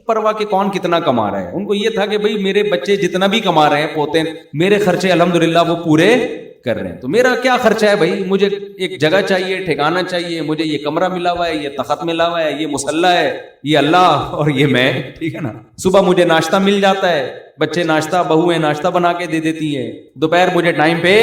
پرواہ کہ کون کتنا کما رہا ہے. ان کو یہ تھا کہ بھائی میرے بچے جتنا بھی کما رہے ہیں پوتے، میرے خرچے الحمدللہ وہ پورے کر رہے ہیں. تو میرا کیا خرچہ ہے بھائی، مجھے ایک جگہ چاہیے، ٹھکانہ چاہیے، مجھے یہ کمرہ ملا ہوا ہے، یہ تخت ملا ہوا ہے، یہ مصلی ہے، یہ اللہ اور یہ میں، ٹھیک ہے نا. صبح مجھے ناشتہ مل جاتا ہے، بچے ناشتہ، بہویں ناشتہ بنا کے دے دیتی ہیں، دوپہر مجھے ٹائم پہ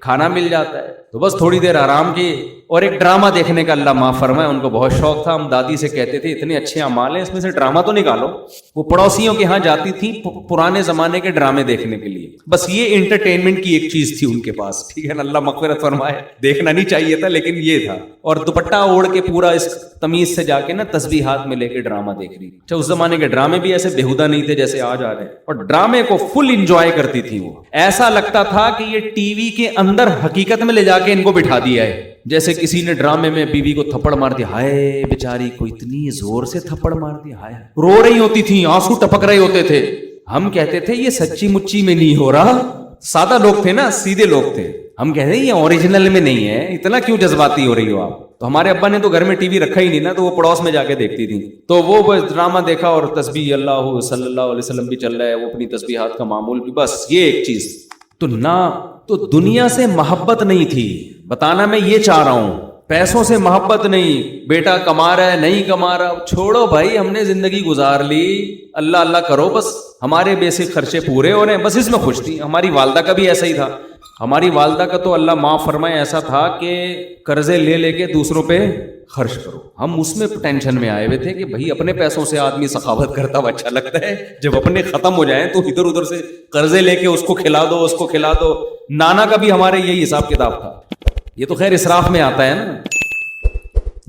کھانا مل جاتا ہے. تو بس تھوڑی دیر آرام کی. اور ایک ڈرامہ دیکھنے کا اللہ معاف فرمائے ان کو بہت شوق تھا. ہم دادی سے کہتے تھے اتنے اچھے اعمال ہیں، اس میں سے ڈرامہ تو نکالو. وہ پڑوسیوں کے ہاں جاتی تھی پرانے زمانے کے ڈرامے دیکھنے کے لیے، بس یہ انٹرٹینمنٹ کی ایک چیز تھی ان کے پاس، ٹھیک ہے نا، اللہ مغفرت فرمائے. دیکھنا نہیں چاہیے تھا لیکن یہ تھا. اور دوپٹہ اوڑھ کے پورا اس تمیز سے جا کے نا تسبیح ہاتھ میں لے کے ڈرامہ دیکھ رہی. اچھا اس زمانے کے ڈرامے بھی ایسے بےہودہ نہیں تھے جیسے آج آ رہے ہیں، اور ڈرامے کو فل انجوائے کرتی تھی. وہ ایسا لگتا تھا کہ یہ ٹی وی کے اندر حقیقت میں لے جا کے ان کو بٹھا دیا ہے. جیسے کسی نے ڈرامے میں بیوی کو تھپڑ مار دیا، ہائے بیچاری کو اتنی زور سے تھپڑ مار دیا، ہائے، رو رہی ہوتی تھی، آنسو ٹپک رہے ہوتے تھے. ہم کہتے تھے یہ سچی مچی میں نہیں ہو رہا. سادہ لوگ تھے نا، سیدھے لوگ تھے. ہم کہتے ہیں یہ اوریجنل میں نہیں ہے، اتنا کیوں جذباتی ہو رہی ہو آپ. تو ہمارے ابا نے تو گھر میں ٹی وی رکھا ہی نہیں نا، تو وہ پڑوس میں جا کے دیکھتی تھی. تو وہ ڈرامہ دیکھا اور تسبیح اللہ صلی اللہ علیہ وسلم بھی چل رہا ہے، وہ اپنی تسبیحات کا معمول بھی، بس یہ ایک چیز. تو نہ تو دنیا سے محبت نہیں تھی، بتانا میں یہ چاہ رہا ہوں. پیسوں سے محبت نہیں، بیٹا کما رہا ہے نہیں کما رہا، چھوڑو بھائی، ہم نے زندگی گزار لی، اللہ اللہ کرو، بس ہمارے بیسک خرچے پورے ہو رہے ہیں، بس اس میں خوش تھی. ہماری والدہ کا بھی ایسا ہی تھا. ہماری والدہ کا تو اللہ معاف فرمائے ایسا تھا کہ قرضے لے کے دوسروں پہ خرچ کرو. ہم اس میں ٹینشن میں آئے ہوئے تھے کہ بھائی اپنے پیسوں سے آدمی سخاوت کرتا ہوا اچھا لگتا ہے، جب اپنے ختم ہو جائیں تو ادھر ادھر سے قرضے لے کے اس کو کھلا دو، اس کو کھلا دو. نانا کا بھی ہمارے یہی حساب کتاب تھا. یہ تو خیر اسراف میں آتا ہے نا،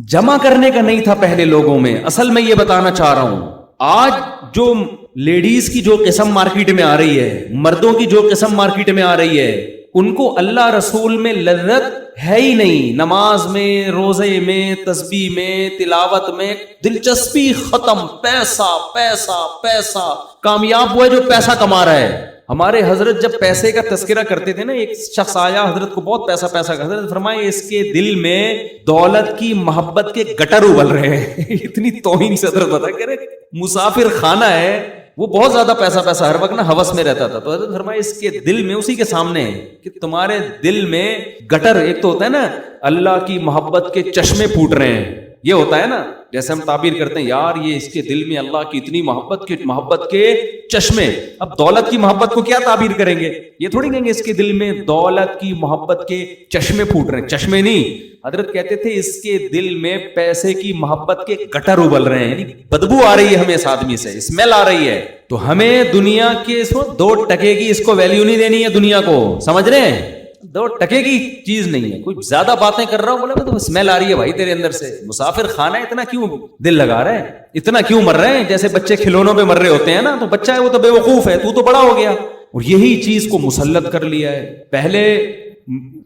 جمع کرنے کا نہیں تھا پہلے لوگوں میں. اصل میں یہ بتانا چاہ رہا ہوں، آج جو لیڈیز کی جو قسم مارکیٹ میں آ رہی ہے، مردوں کی جو قسم مارکیٹ میں آ رہی ہے، ان کو اللہ رسول میں لذت ہے ہی نہیں. نماز میں، روزے میں، تسبیح میں، تلاوت میں دلچسپی ختم. پیسہ پیسہ پیسہ، کامیاب وہ ہے جو پیسہ کما رہا ہے. ہمارے حضرت جب پیسے کا تذکرہ کرتے تھے نا، ایک شخص آیا حضرت کو بہت پیسہ حضرت فرمائے اس کے دل میں دولت کی محبت کے گٹر ابل رہے ہیں. اتنی توہین سے حضرت بتا کہ مسافر خانہ ہے، وہ بہت زیادہ پیسہ ہر وقت نا ہوس میں رہتا تھا. تو حضرت فرمائے اس کے دل میں، اسی کے سامنے کہ تمہارے دل میں گٹر، ایک تو ہوتا ہے نا اللہ کی محبت کے چشمے پھوٹ رہے ہیں، یہ ہوتا ہے نا، جیسے ہم تعبیر کرتے ہیں یار یہ اس کے دل میں اللہ کی اتنی محبت کے چشمے. اب دولت کی محبت کو کیا تعبیر کریں گے؟ یہ تھوڑی کہیں گے اس کے دل میں دولت کی محبت کے چشمے پھوٹ رہے ہیں، چشمے نہیں. حضرت کہتے تھے اس کے دل میں پیسے کی محبت کے گٹر ابل رہے ہیں، یعنی بدبو آ رہی ہے ہمیں اس آدمی سے، اسمیل آ رہی ہے. تو ہمیں دنیا کے 2 ٹکے کی اس کو ویلیو نہیں دینی ہے، دنیا کو، سمجھ رہے ہیں؟ 2 ٹکے کی چیز نہیں ہے. کوئی زیادہ باتیں کر رہا ہوں, بولے تو اسمیل آ رہی ہے بھائی تیرے اندر سے. مسافر خانہ اتنا کیوں دل لگا رہا ہے, اتنا کیوں مر رہے ہیں؟ جیسے بچے کھلونوں پہ مر رہے ہوتے ہیں نا, تو بچہ ہے وہ تو بے وقوف ہے, تو بڑا ہو گیا. اور یہی چیز کو مسلط کر لیا ہے. پہلے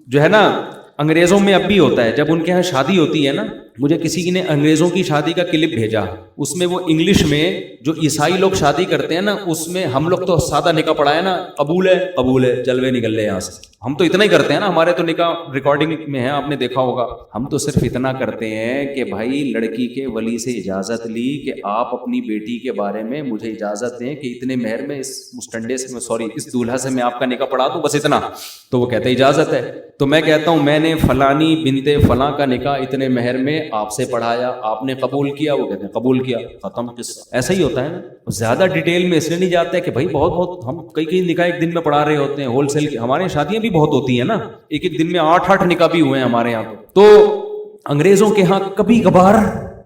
جو ہے نا انگریزوں میں اب بھی ہوتا ہے, جب ان کے ہاں شادی ہوتی ہے نا, مجھے کسی نے انگریزوں کی شادی کا کلپ بھیجا, اس میں وہ انگلش میں جو عیسائی لوگ شادی کرتے ہیں نا, اس میں ہم لوگ تو سادہ نکاح پڑھا ہے نا, قبول ہے قبول ہے, جلوے نکل لے یہاں سے. ہم تو اتنا ہی کرتے ہیں نا, ہمارے تو نکاح ریکارڈنگ میں ہے, آپ نے دیکھا ہوگا. ہم تو صرف اتنا کرتے ہیں کہ بھائی لڑکی کے ولی سے اجازت لی کہ آپ اپنی بیٹی کے بارے میں مجھے اجازت دیں کہ اتنے مہر میں اس ٹنڈے سے, سوری اس دولہا سے میں آپ کا نکاح پڑھا دوں, بس اتنا. تو وہ کہتے اجازت ہے. تو میں کہتا ہوں میں نے فلانی بنتے فلاں کا نکاح اتنے مہر میں آپ سے پڑھایا, آپ نے قبول کیا؟ وہ کہتے ہیں قبول کیا, ختم قصہ. ایسا ہی ہوتا ہے نا. زیادہ ڈیٹیل میں اس لیے نہیں جاتے کہ بھائی بہت ہم کئی نکاح ایک دن میں پڑھا رہے ہوتے ہیں, ہول سیل کی. ہمارے شادیاں بھی بہت ہوتی ہیں نا, ایک دن میں 8 نکاح بھی ہوئے ہیں ہمارے یہاں. تو انگریزوں کے ہاں کبھی کبھار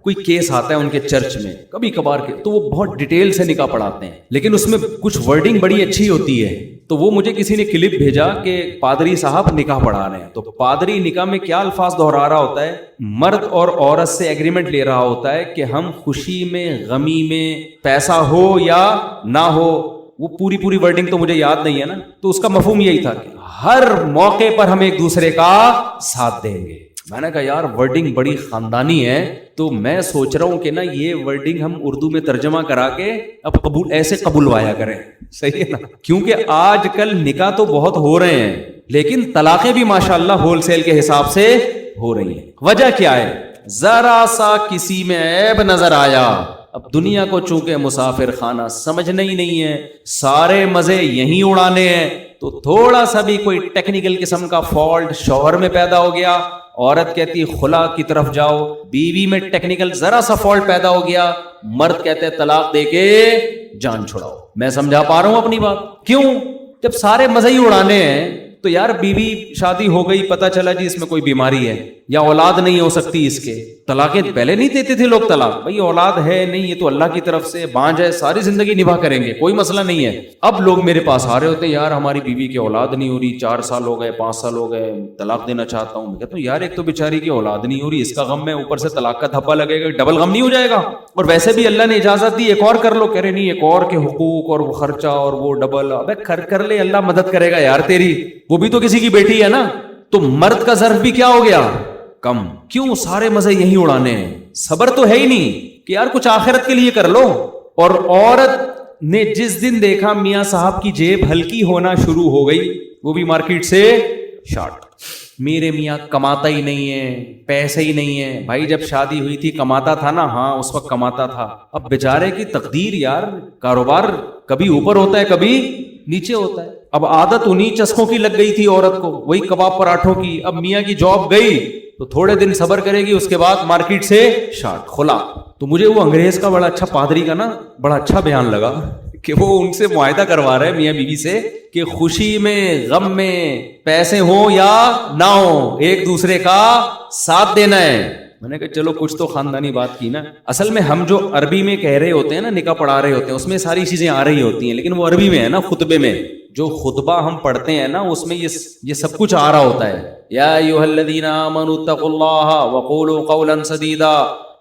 کوئی کیس آتا ہے ان کے چرچ میں, کبھی کبھار کے, تو وہ بہت ڈیٹیل سے نکاح پڑھاتے ہیں, لیکن اس میں کچھ ورڈنگ بڑی اچھی ہوتی ہے. تو وہ مجھے کسی نے کلپ بھیجا کہ پادری صاحب نکاح پڑھا رہے ہیں, تو پادری نکاح میں کیا الفاظ دہرا رہا ہوتا ہے, مرد اور عورت سے ایگریمنٹ لے رہا ہوتا ہے کہ ہم خوشی میں غمی میں پیسہ ہو یا نہ ہو, وہ پوری ورڈنگ تو مجھے یاد نہیں ہے نا, تو اس کا مفہوم یہی تھا کہ ہر موقع پر ہم ایک دوسرے کا ساتھ دیں گے. میں نے کہا یار ورڈنگ بڑی خاندانی ہے, تو میں سوچ رہا ہوں کہ نا یہ ورڈنگ ہم اردو میں ترجمہ کرا کے اب ایسے قبولوایا کریں. صحیح ہے نا, کیونکہ آج کل نکاح تو بہت ہو رہے ہیں, لیکن طلاقیں بھی ماشاءاللہ ہول سیل کے حساب سے ہو رہی ہیں. وجہ کیا ہے؟ ذرا سا کسی میں عیب نظر آیا. اب دنیا کو چونکہ مسافر خانہ سمجھنا ہی نہیں ہے, سارے مزے یہیں اڑانے ہیں, تو تھوڑا سا بھی کوئی ٹیکنیکل قسم کا فالٹ شوہر میں پیدا ہو گیا, عورت کہتی خلا کی طرف جاؤ, بیوی میں ٹیکنیکل ذرا سا فالٹ پیدا ہو گیا, مرد کہتے طلاق دے کے جان چھڑاؤ. میں سمجھا پا رہا ہوں اپنی بات؟ کیوں؟ جب سارے مزے ہی اڑانے ہیں تو یار بیوی شادی ہو گئی, پتہ چلا جی اس میں کوئی بیماری ہے یا اولاد نہیں ہو سکتی اس کے, طلاقیں پہلے نہیں دیتے تھے لوگ طلاق, بھائی اولاد ہے نہیں, یہ تو اللہ کی طرف سے بانجھ ہے, ساری زندگی نبھا کریں گے, کوئی مسئلہ نہیں ہے. اب لوگ میرے پاس آ رہے ہوتے ہیں, یار ہماری بیوی کی اولاد نہیں ہو رہی, 4 سال ہو گئے 5 سال ہو گئے, طلاق دینا چاہتا ہوں. میں کہتا ہوں یار ایک تو بیچاری کی اولاد نہیں ہو رہی, اس کا غم ہے, اوپر سے طلاق کا دھبا لگے گا, ڈبل غم نہیں ہو جائے گا؟ اور ویسے بھی اللہ نے اجازت دی ایک اور کر لو, کہہ رہے نہیں ایک اور کے حقوق اور وہ خرچہ اور وہ ڈبل. ابے کر لے, اللہ مدد کرے گا یار تیری, وہ بھی تو کسی کی بیٹی ہے نا. تو مرد کا ظرف بھی کیا ہو گیا کم. کیوں سارے مزے یہی اڑانے ہیں؟ صبر تو ہے ہی نہیں کہ یار کچھ آخرت کے لیے کر لو. اور عورت نے جس دن دیکھا میاں صاحب کی جیب ہلکی ہونا شروع ہو گئی, وہ بھی مارکیٹ سے شارٹ, میرے میاں کماتا ہی نہیں ہے, پیسے ہی نہیں ہے. بھائی جب شادی ہوئی تھی کماتا تھا نا, ہاں اس وقت کماتا تھا. اب بیچارے کی تقدیر یار, کاروبار کبھی اوپر ہوتا ہے کبھی نیچے ہوتا ہے. اب عادت انہی چسکوں کی لگ گئی تھی عورت کو, وہی کباب پراٹھوں کی. اب میاں کی جاب گئی تو تھوڑے دن صبر کرے گی, اس کے بعد مارکیٹ سے شارٹ خلا. تو مجھے وہ انگریز کا بڑا اچھا پادری کا نا بڑا اچھا بیان لگا کہ وہ ان سے معاہدہ کروا رہے ہیں میاں بیوی سے کہ خوشی میں غم میں پیسے ہوں یا نہ ہوں ایک دوسرے کا ساتھ دینا ہے. میں نے کہا چلو کچھ تو خاندانی بات کی نا. اصل میں ہم جو عربی میں کہہ رہے ہوتے ہیں نا, نکاح پڑھا رہے ہوتے ہیں, اس میں ساری چیزیں آ رہی ہوتی ہیں, لیکن وہ عربی میں ہے نا, خطبے میں جو خطبہ ہم پڑھتے ہیں نا, اس میں یہ سب کچھ آ رہا ہوتا ہے. یا ایھا الذین آمنوا اتقوا اللہ وقولوا قولا سدیدا,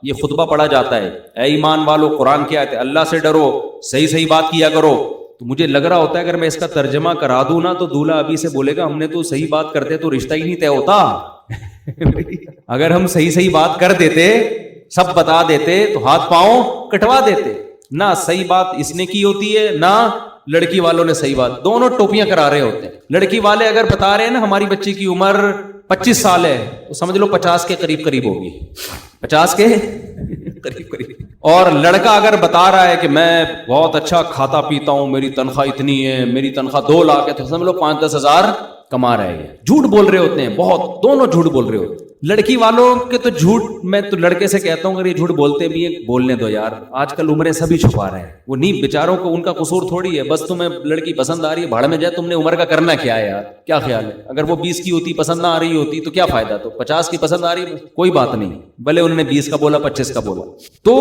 یہ خطبہ پڑھا جاتا ہے. اے ایمان والو, قرآن کی آیت ہے, اللہ سے ڈرو, صحیح بات کیا کرو. تو مجھے لگ رہا ہوتا ہے اگر میں اس کا ترجمہ کرا دوں نا تو دولہا ابھی سے بولے گا ہم نے تو صحیح بات کرتے تو رشتہ ہی نہیں طے ہوتا. اگر ہم صحیح بات کر دیتے, سب بتا دیتے, تو ہاتھ پاؤں کٹوا دیتے. نہ صحیح بات اس نے کی ہوتی ہے, نہ لڑکی والوں نے صحیح بات, دونوں ٹوپیاں کرا رہے ہوتے ہیں. لڑکی والے اگر بتا رہے ہیں نا ہماری بچی کی عمر 25 سال ہے, تو سمجھ لو 50 کے قریب ہوگی, 50 کے قریب. اور لڑکا اگر بتا رہا ہے کہ میں بہت اچھا کھاتا پیتا ہوں, میری تنخواہ اتنی ہے, میری تنخواہ 2 لاکھ ہے, تو سمجھ لو 5-10 ہزار کما رہے ہیں. جھوٹ بول رہے ہوتے ہیں بہت, دونوں جھوٹ بول رہے ہوتے ہیں. لڑکی والوں کے تو جھوٹ, میں تو لڑکے سے کہتا ہوں اگر یہ جھوٹ بولتے بھی ہیں بولنے دو یار, آج کل عمریں سبھی چھپا رہے ہیں. وہ نہیں بیچاروں کو, ان کا قصور تھوڑی ہے, بس تمہیں لڑکی پسند آ رہی ہے, بھاڑ میں جائے, تم نے عمر کا کرنا کیا ہے یار, کیا خیال ہے؟ اگر وہ 20 کی ہوتی پسند نہ آ رہی ہوتی تو کیا فائدہ, تو 50 کی پسند آ رہی ہے, کوئی بات نہیں, بھلے انہوں نے 20 کا بولا 25 کا بولا. تو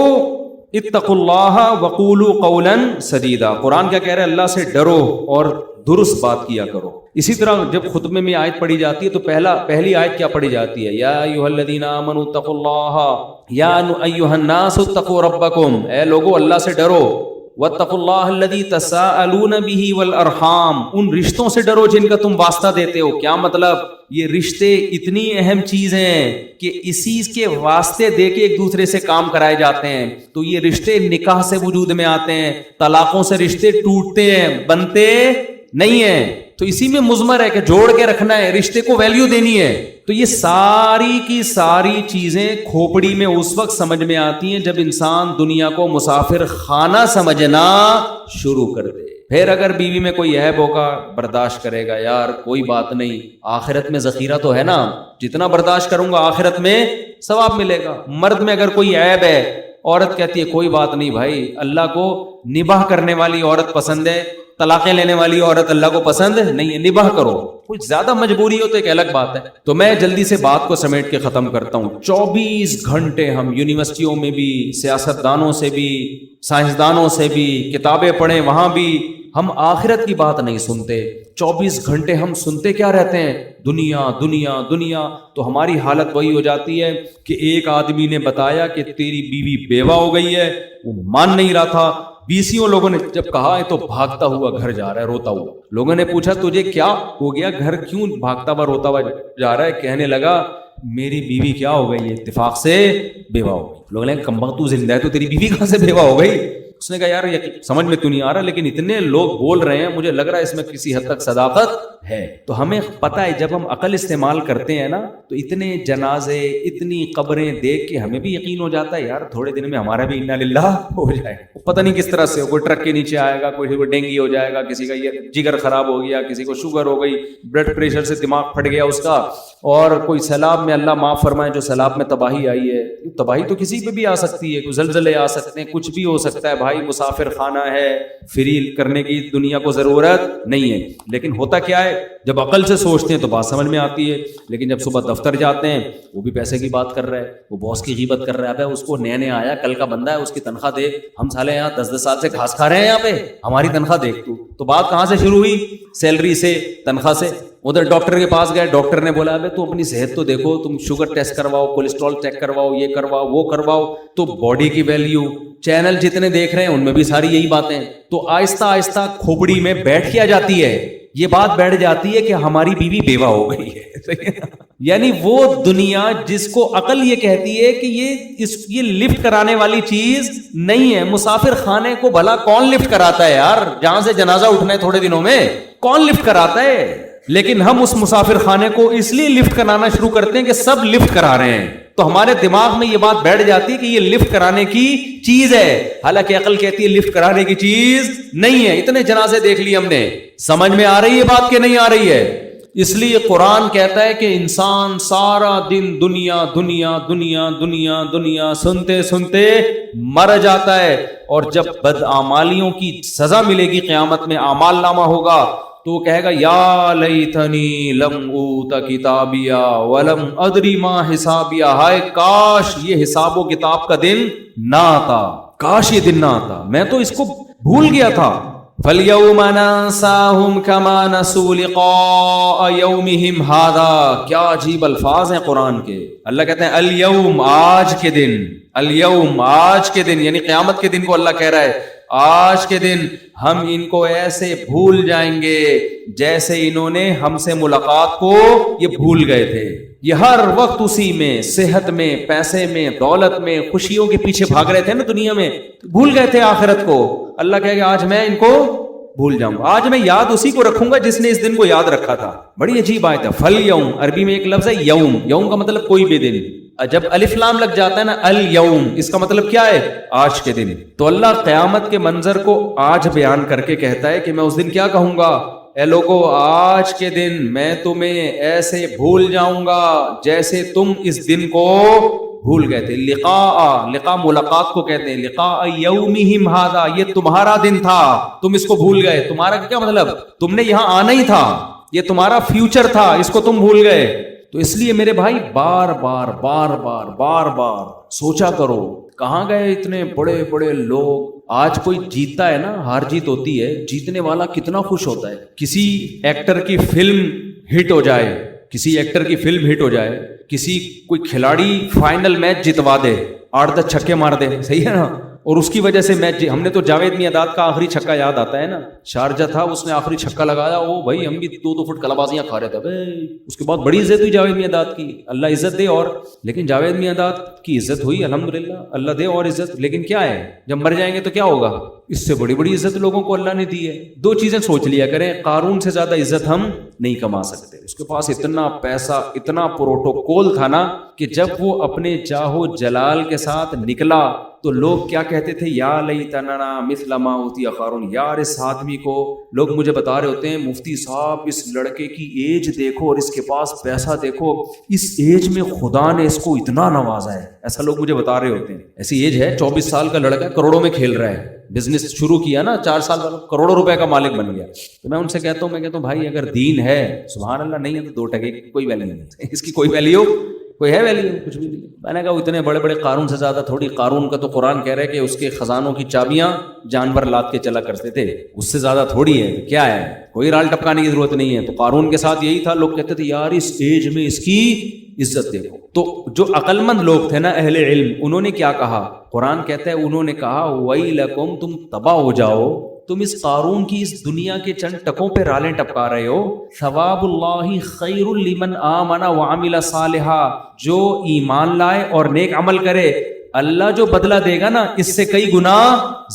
اتقوا اللہ وقولوا قولا سدیدا, قرآن کیا کہہ رہے ہیں, اللہ سے ڈرو اور درست بات کیا کرو. اسی طرح جب خطبے میں آیت پڑھی جاتی ہے تو پہلی آیت کیا پڑھی جاتی ہے؟ یا ایھا الذین آمنوا اتقوا اللہ یا ایھا الناس اتقوا ربکم، اے لوگو اللہ سے ڈرو. واتقوا اللہ الذی تساءلون بہ والارحام، ان رشتوں سے ڈرو جن کا تم واسطہ دیتے ہو. کیا مطلب؟ یہ رشتے اتنی اہم چیز ہیں کہ اسی کے واسطے دے کے ایک دوسرے سے کام کرائے جاتے ہیں. تو یہ رشتے نکاح سے وجود میں آتے ہیں، طلاقوں سے رشتے ٹوٹتے ہیں، بنتے نہیں ہیں. تو اسی میں مضمر ہے کہ جوڑ کے رکھنا ہے، رشتے کو ویلیو دینی ہے. تو یہ ساری کی ساری چیزیں کھوپڑی میں اس وقت سمجھ میں آتی ہیں جب انسان دنیا کو مسافر خانہ سمجھنا شروع کر دے. پھر اگر بیوی میں کوئی عیب ہوگا برداشت کرے گا، یار کوئی بات نہیں، آخرت میں ذخیرہ تو ہے نا، جتنا برداشت کروں گا آخرت میں ثواب ملے گا. مرد میں اگر کوئی عیب ہے، عورت کہتی ہے کوئی بات نہیں بھائی، اللہ کو نباہ کرنے والی عورت پسند ہے، طلاقیں لینے والی عورت اللہ کو پسند نہیں ہے. نباہ کرو، کچھ زیادہ مجبوری ہو تو ایک الگ بات ہے. تو میں جلدی سے بات کو سمیٹ کے ختم کرتا ہوں. 24 گھنٹے ہم یونیورسٹیوں میں بھی، سیاستدانوں سے بھی، سائنسدانوں سے بھی کتابیں پڑھیں، وہاں بھی ہم آخرت کی بات نہیں سنتے. 24 گھنٹے ہم سنتے کیا رہتے ہیں؟ دنیا دنیا دنیا. تو ہماری حالت وہی ہو جاتی ہے کہ ایک آدمی نے بتایا کہ تیری بیوی بیوہ ہو گئی ہے، وہ مان نہیں رہا تھا. 20 لوگوں نے جب کہا ہے تو بھاگتا ہوا گھر جا رہا ہے، روتا ہوا. لوگوں نے پوچھا تجھے کیا ہو گیا، گھر کیوں بھاگتا ہوا روتا ہوا جا رہا ہے؟ کہنے لگا میری بیوی کیا ہو گئی ہے، اتفاق سے بیوہ ہو گئی. لوگوں نے کہا کمبخت تو زندہ ہے تو تیری بیوی کہاں سے بیوہ ہو گئی؟ اس نے کہا یار یہ سمجھ میں تو نہیں آ رہا، لیکن اتنے لوگ بول رہے ہیں، مجھے لگ رہا ہے اس میں کسی حد تک صداقت ہے. تو ہمیں پتہ ہے جب ہم عقل استعمال کرتے ہیں نا تو اتنے جنازے، اتنی قبریں دیکھ کے ہمیں بھی یقین ہو جاتا ہے یار تھوڑے دن میں ہمارا بھی انا للہ ہو جائے. پتہ نہیں کس طرح سے، کوئی ٹرک کے نیچے آئے گا، کوئی کو ڈینگی ہو جائے گا، کسی کا یہ جگر خراب ہو گیا، کسی کو شوگر ہو گئی، بلڈ پریشر سے دماغ پھٹ گیا اس کا، اور کوئی سیلاب میں، اللہ معاف فرمائے جو سیلاب میں تباہی آئی ہے. تباہی تو کسی پہ بھی آ سکتی ہے، کوئی زلزلے آ سکتے ہیں، کچھ بھی ہو سکتا ہے بھائی. مسافر خانہ ہے، فری کرنے کی دنیا کو ضرورت نہیں ہے. لیکن ہوتا کیا ہے جب عقل سے سوچتے ہیں تو بات سمجھ میں آتی ہے، لیکن جب صبح دفتر جاتے ہیں وہ بھی پیسے کی بات کر رہا ہے، وہ باس کی غیبت کر رہا ہے، اس کو نیا نیا آیا کل کا بندہ ہے، اس کی تنخواہ دے، ہم سالے یہاں 10 سال سے گھاس کھا رہے ہیں یہاں پہ، ہماری تنخواہ دیکھ تو بات کہاں سے شروع ہوئی؟ سیلری سے، تنخواہ سے. ادھر ڈاکٹر کے پاس گئے، ڈاکٹر نے بولا ابے تو اپنی صحت تو دیکھو، تم شوگر ٹیسٹ کرواؤ، کولیسٹرول چیک کرواؤ، یہ کرواؤ وہ کرواؤ. تو باڈی کی ویلیو چینل جتنے دیکھ رہے ہیں ان میں بھی ساری یہی باتیں. تو آہستہ آہستہ کھوپڑی میں بیٹھ کیا جاتی ہے، یہ بات بیٹھ جاتی ہے کہ ہماری بیوی بیوہ ہو گئی ہے. یعنی وہ دنیا جس کو عقل یہ کہتی ہے کہ یہ لفٹ کرانے والی چیز نہیں ہے. مسافر خانے کو بھلا کون لفٹ کراتا ہے یار؟ جہاں سے جنازہ اٹھنا ہے تھوڑے دنوں میں، کون لفٹ کراتا ہے؟ لیکن ہم اس مسافر خانے کو اس لیے لفٹ کرانا شروع کرتے ہیں کہ سب لفٹ کرا رہے ہیں. تو ہمارے دماغ میں یہ بات بیٹھ جاتی ہے کہ یہ لفٹ کرانے کی چیز ہے، حالانکہ عقل کہتی ہے لفٹ کرانے کی چیز نہیں ہے. اتنے جنازے دیکھ لیے ہم نے، سمجھ میں آ رہی ہے بات کہ نہیں آ رہی ہے؟ اس لیے قرآن کہتا ہے کہ انسان سارا دن دنیا دنیا دنیا دنیا دنیا سنتے سنتے مر جاتا ہے. اور جب بدعمالیوں کی سزا ملے گی قیامت میں، اعمال نامہ ہوگا، تو وہ کہے گا یا لیتنی لم اوت کتابیا ولم ادری ما حسابیا. ہائے کاش یہ حساب و کتاب کا دن نہ آتا، کاش یہ دن نہ آتا، میں تو اس کو بھول گیا تھا. فَالْيَوْمَ نَنْسَاهُمْ كَمَا نَسُوا لِقَاءَ يَوْمِهِمْ هَذَا. کیا عجیب الفاظ ہیں قرآن کے. اللہ کہتے ہیں الیوم، آج کے دن، الیوم آج کے دن، یعنی قیامت کے دن کو اللہ کہہ رہا ہے آج کے دن ہم ان کو ایسے بھول جائیں گے جیسے انہوں نے ہم سے ملاقات کو یہ بھول گئے تھے. یہ ہر وقت اسی میں، صحت میں، پیسے میں، دولت میں، خوشیوں کے پیچھے بھاگ رہے تھے نا دنیا میں، بھول گئے تھے آخرت کو. اللہ کہے گا آج میں ان کو بھول جاؤں گا، آج میں یاد اسی کو رکھوں گا جس نے اس دن کو یاد رکھا تھا. بڑی عجیب آیت ہے. فَالْيَوْمَ، عربی میں ایک لفظ ہے یوم، یوم کا مطلب کوئی بھی دن. جب الف لام لگ جاتا ہے نا الیوم، اس کا مطلب کیا ہے؟ آج کے دن. تو اللہ قیامت کے منظر کو آج بیان کر کے کہتا ہے کہ میں اس دن کیا کہوں گا؟ اے لوگو آج کے دن میں تمہیں ایسے بھول جاؤں گا جیسے تم اس دن کو بھول گئے تھے. لقاء ملاقات کو کہتے ہیں. لقاء یومہم ھذا، یہ تمہارا دن تھا، تم اس کو بھول گئے. تمہارا کیا مطلب؟ تم نے یہاں آنا ہی تھا، یہ تمہارا فیوچر تھا، اس کو تم بھول گئے. تو اس لیے میرے بھائی بار بار بار بار بار بار سوچا کرو، کہاں گئے اتنے بڑے بڑے لوگ؟ آج کوئی جیتتا ہے نا، ہار جیت ہوتی ہے، جیتنے والا کتنا خوش ہوتا ہے. کسی ایکٹر کی فلم ہٹ ہو جائے، کسی ایکٹر کی فلم ہٹ ہو جائے، کسی کوئی کھلاڑی فائنل میچ جتوا دے، 8-10 چھکے مار دے، صحیح ہے نا، اور اس کی وجہ سے میچ، ہم نے تو جاوید میاں کا آخری چھکا یاد آتا ہے نا، شارجہ تھا، اس نے آخری چھکا لگایا، وہ بھائی ہم بھی 2-2 فٹ کلابازیاں کھا رہے تھے. اس کے بعد بڑی عزت ہوئی جاوید میاں کی، اللہ عزت دے. اور لیکن جاوید میاں کی عزت ہوئی الحمدللہ، اللہ دے اور عزت. لیکن کیا ہے، جب مر جائیں گے تو کیا ہوگا؟ اس سے بڑی بڑی عزت لوگوں کو اللہ نے دی ہے. 2 چیزیں سوچ لیا کریں، قارون سے زیادہ عزت ہم نہیں کما سکتے. اس کے پاس اتنا پیسہ، اتنا پروٹوکول تھا نا، کہ جب وہ اپنے جاہو جلال کے ساتھ نکلا تو لوگ کیا کہتے تھے؟ یا لیتنا مثل ما اوتی قارون. یار اس آدمی کو، لوگ مجھے بتا رہے ہوتے ہیں مفتی صاحب اس لڑکے کی ایج دیکھو اور اس کے پاس پیسہ دیکھو، اس ایج میں خدا نے اس کو اتنا نوازا ہے. ایسا لوگ مجھے بتا رہے ہوتے ہیں. ایسی ایج ہے، 24 سال کا لڑکا کروڑوں میں کھیل رہا ہے، بزنس شروع کیا نا 4 سال والا، کروڑوں روپے کا مالک بن گیا. تو میں ان سے کہتا ہوں بھائی اگر دین ہے، سبحان اللہ، نہیں ہے تو 2 ٹکے کی کوئی ویلیو نہیں، اس کی کوئی ویلیو، کوئی ہے ویلیو؟ کچھ بھی نہیں. میں نے کہا اتنے بڑے بڑے قارون سے زیادہ تھوڑی. قارون کا تو قرآن کہہ رہے کہ اس کے خزانوں کی چابیاں جانور لاد کے چلا کرتے تھے، اس سے زیادہ تھوڑی ہے. کیا ہے، کوئی رال ٹپکانے کی ضرورت نہیں ہے. تو قارون کے ساتھ یہی تھا، لوگ کہتے تھے یار اس ایج میں اس کی عزت دیکھو. تو جو عقل مند لوگ تھے نا، اہل علم، انہوں نے کیا کہا؟ قرآن کہتا ہے انہوں نے کہا وَيْلَكُمْ، تم تباہ ہو جاؤ، تم اس قارون کی اس دنیا کے چند ٹکوں پہ رالیں ٹپکا رہے ہو. ثواب اللہ خیر لمن آمن وعمل صالحا، جو ایمان لائے اور نیک عمل کرے، اللہ جو بدلہ دے گا نا اس سے کئی گنا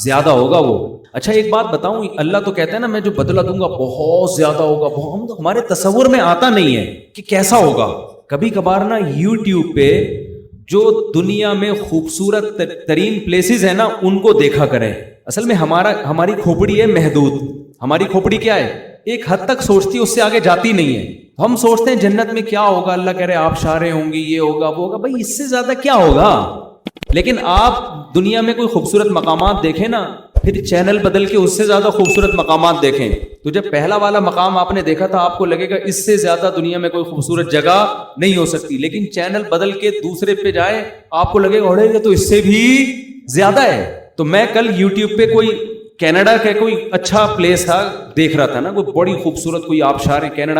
زیادہ ہوگا وہ. اچھا ایک بات بتاؤں، اللہ تو کہتا ہے نا میں جو بدلہ دوں گا بہت زیادہ ہوگا. ہمارے تصور میں آتا نہیں ہے کہ کیسا ہوگا. کبھی کبھار نا یوٹیوب پہ جو دنیا میں خوبصورت ترین پلیسز ہیں نا ان کو دیکھا کریں. اصل میں ہماری کھوپڑی ہے محدود. ہماری کھوپڑی کیا ہے؟ ایک حد تک سوچتی ہے، اس سے آگے جاتی نہیں ہے. ہم سوچتے ہیں جنت میں کیا ہوگا، اللہ کہہ رہے آپ شارے ہوں گی، یہ ہوگا وہ ہوگا. بھائی اس سے زیادہ کیا ہوگا؟ لیکن آپ دنیا میں کوئی خوبصورت مقامات دیکھیں نا، پھر چینل بدل کے اس سے زیادہ خوبصورت مقامات دیکھیں. تو جب پہلا والا مقام آپ نے دیکھا تھا آپ کو لگے گا اس سے زیادہ دنیا میں کوئی خوبصورت جگہ نہیں ہو سکتی. لیکن چینل بدل کے دوسرے پہ جائے آپ کو لگے گا اڑے گا تو اس سے بھی زیادہ ہے. تو میں کل یوٹیوب پہ کوئی کینیڈا کا کوئی اچھا پلیس تھا دیکھ رہا تھا نا، کوئی بڑی خوبصورت کوئی آبشار ہے کینیڈا